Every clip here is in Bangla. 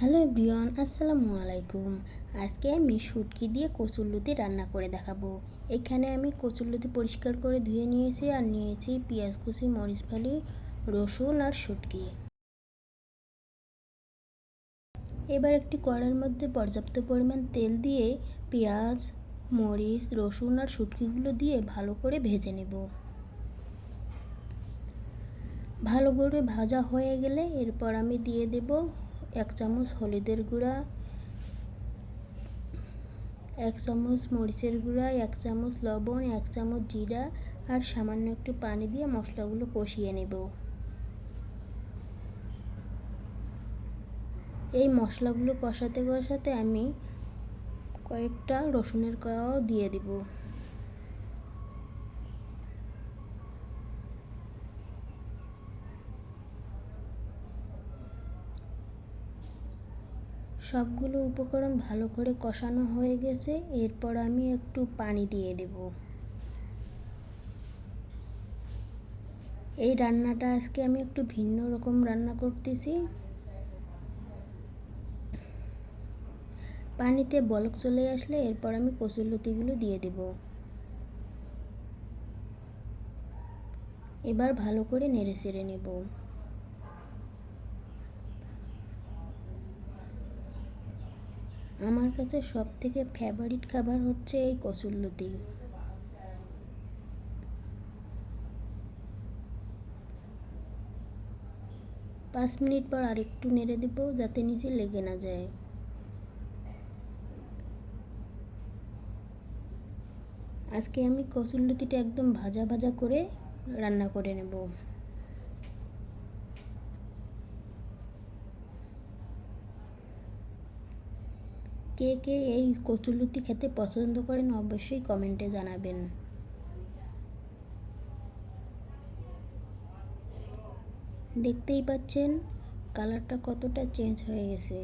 হ্যালো এভরিওয়ান, আসসালামু আলাইকুম। আজকে আমি শুটকি দিয়ে কচুরলতি রান্না করে দেখাবো। এখানে আমি কচুরলতি পরিষ্কার করে ধুয়ে নিয়েছি আর নিয়েছি পেঁয়াজ কুচি, মরিচ ফালি, রসুন আর শুটকি। এবার একটি কড়াইয়ের মধ্যে পর্যাপ্ত পরিমাণ তেল দিয়ে পেঁয়াজ, মরিচ, রসুন আর শুটকিগুলো দিয়ে ভালো করে ভেজে নেব। ভালো করে ভাজা হয়ে গেলে এরপর আমি দিয়ে দেব 1 চামচ হলুদের গুঁড়া, 1 চামচ মরিচের গুঁড়া, 1 চামচ লবণ, 1 চামচ জিরা আর সামান্য একটু পানি দিয়ে মশলাগুলো কষিয়ে নেব। এই মশলাগুলো কষাতে কষাতে আমি কয়েকটা রসুনের কোয়াও দিয়ে দেব। সবগুলো উপকরণ ভালো করে কষানো হয়ে গেছে, এরপর আমি একটু পানি দিয়ে দেব। এই রান্নাটা আজকে আমি একটু ভিন্ন রকম রান্না করতেছি। পানিতে বলক চলে আসলে এরপর আমি কচুরলতিগুলো দিয়ে দেব। এবার ভালো করে নেড়ে চেড়ে নেব। আমার কাছে সবথেকে ফেভারিট খাবার হচ্ছে এই কচুরলতি। 5 মিনিট পর আরেকটু নেড়ে দেব যাতে নিচে লেগে না যায়। আজকে আমি কচুরলতিটা একদম ভাজা ভাজা করে রান্না করে নেব। কে কে এই কচুরলতি খেতে পছন্দ করেন অবশ্যই কমেন্টে জানাবেন। দেখতেই পাচ্ছেন কালারটা কতটা চেঞ্জ হয়ে গেছে।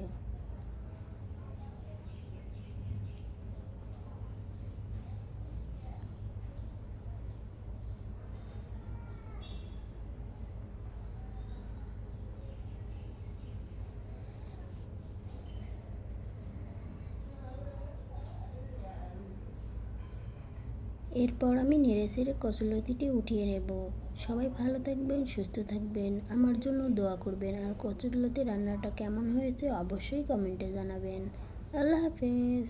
এরপর আমি নেড়েচেড়ে কচুরলতিটি উঠিয়ে নেব। সবাই ভালো থাকবেন, সুস্থ থাকবেন, আমার জন্য দোয়া করবেন। আর কচুরলতি রান্নাটা কেমন হয়েছে অবশ্যই কমেন্টে জানাবেন। আল্লাহ হাফেজ।